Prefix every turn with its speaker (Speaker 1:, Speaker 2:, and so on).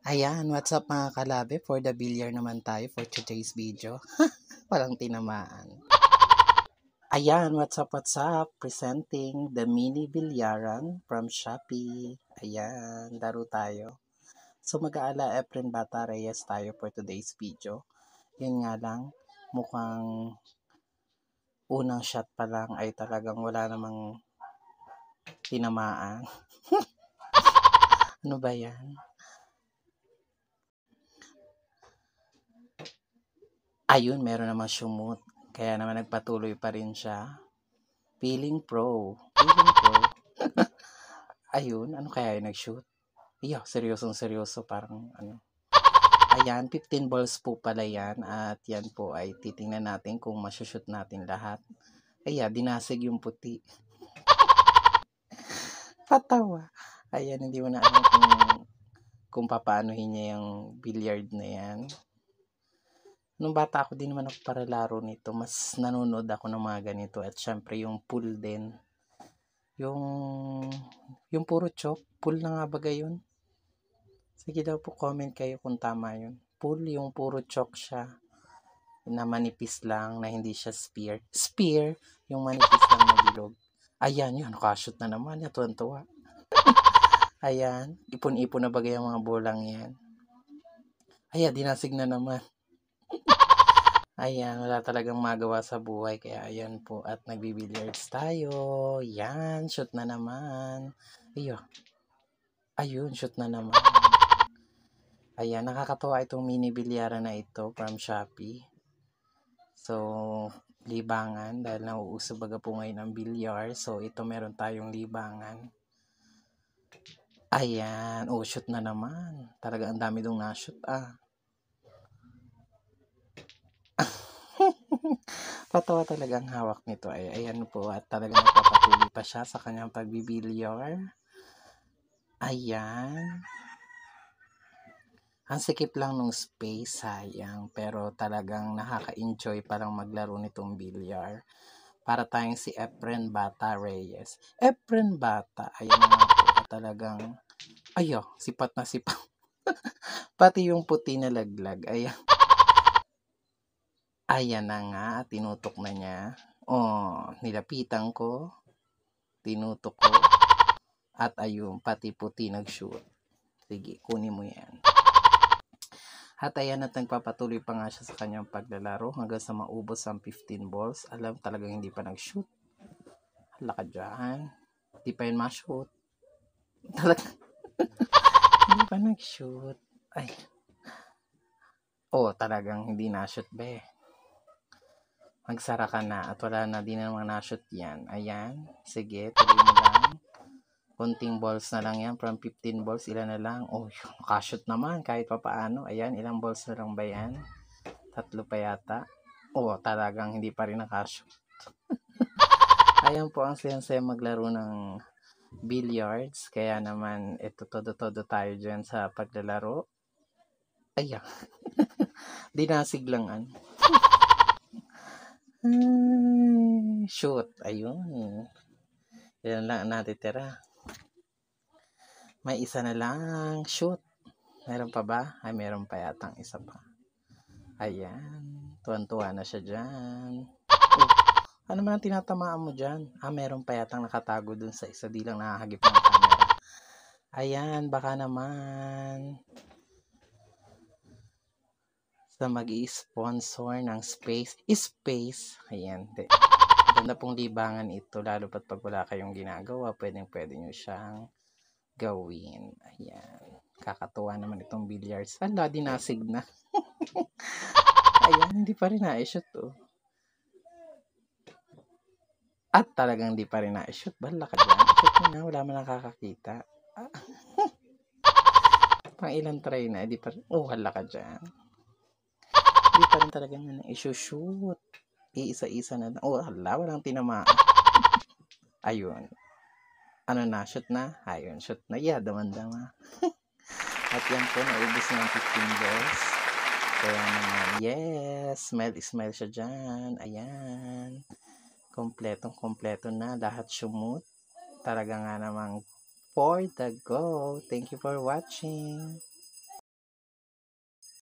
Speaker 1: Ayan, what's up mga kalabe? For the billiard naman tayo for today's video. Walang tinamaan. Ayan, what's up? Presenting the mini bilyaran from Shopee. Ayan, laro tayo. So mag-aala Efren Bata Reyes tayo for today's video. Yun nga lang, mukhang unang shot pa lang ay talagang wala namang tinamaan. Ano ba yan? Ayun, meron naman sumut. Kaya naman nagpatuloy pa rin siya. Feeling pro. Ayun, ano kaya yung nag-shoot? Iyo, seryosong seryoso, parang ano. Ayan, 15 balls po pala yan. At yan po ay titingnan natin kung masushoot natin lahat. Ayan, dinasig yung puti. Patawa. Ayan, hindi mo na alam kung papaanohin niya yung billiard na yan. Nung bata ako, din naman ako para laro nito. Mas nanonood ako ng mga ganito. At syempre yung pool din. Yung puro chok. Pool na nga ba yun? Sige daw po, comment kayo kung tama yun. Pool, yung puro chok siya. Na manipis lang, na hindi siya spear. Spear, yung manipis lang na bilog. Ayan, yun. Nakashoot na naman. Tuwan-tuwa. Ayan. Ipon-ipon na bagay ang mga bolang yan. Ayan, dinasig na naman. Ayan, wala talagang magawa sa buhay. Kaya ayan po. At nagbibilliards tayo. Yan, shoot na naman. Ayun, shoot na naman. Ayan, nakakatawa itong mini bilyaran na ito from Shopee. So, libangan dahil nauuso baga po ngayon ang bilyar. So, ito meron tayong libangan. Ayan, shoot na naman. Talaga ang dami dong na-shoot Patawa talaga ang hawak nito. Ayan po, at talaga nagpapatuloy pa siya sa kanyang pagbibilyar. Ayan. Ang sikip lang nung space, sayang. Pero talagang nakaka-enjoy palang maglaro nitong bilyar. Para tayong si Efren Bata Reyes. Efren Bata, ayan na nga po, talagang, sipat na sipat. Pati yung puti na laglag, ayan na nga, tinutok na niya. Nilapitan ko, tinutok ko, at ayun, pati puti nag-shoot. Sige, kunin mo yan. At ayan, at nagpapatuloy pa nga siya sa kanyang paglalaro hanggang sa maubos ang 15 balls. Alam, talagang hindi pa nag-shoot. Hala ka dyan. Hindi pa yun ma-shoot. Talagang hindi pa nag-shoot. Talagang hindi na-shoot, be. Magsara ka na at wala na din namang na-shoot yan. Ayan. Sige, tuloy mo lang. Konting balls na lang yan. From 15 balls, ilan na lang? Nakashoot naman kahit pa paano. Ayan, ilang balls na lang ba yan? 3 pa yata. Talagang hindi pa rin nakashoot. Ayan po ang sensei maglaro ng billiards. Kaya naman, ito todo-todo tayo dyan sa paglalaro. Ayan. Dinasig lang shoot. Ayun. Yan lang natitira. May isa na lang. Shoot. Meron pa ba? Meron pa yatang isa pa. Ayan. Tuwan-tuwa na siya dyan. Ano man ang tinatamaan mo dyan? Meron pa yatang nakatago dun sa isa. Di lang nakahagip ng camera. Ayan. Baka naman sa mag-i-sponsor ng space. Ayan. Ganda pong libangan ito. Lalo pat pag wala kayong ginagawa, pwede nyo siyang gawin. Ayan. Kakatuwa naman itong billiards. Dinasig na. Ayan, hindi pa rin na-shoot At talagang hindi pa rin na-shoot. Bala ka dyan. Shoot mo na. Wala man nakakakita. Pang ilang try na. Hindi pa rin. Hala ka dyan. Hindi pa rin talaga na i-shoot. Iisa-isa na. Hala. Walang tinamaan. Ayun. Na? Shoot na? Ayun. Shoot na. Damandama. At yan po. Naubos na ang 15 balls. Kaya naman, yes, smile siya dyan. Ayan. Kompleto na. Lahat sumut. Talaga nga namang for the go. Thank you for watching.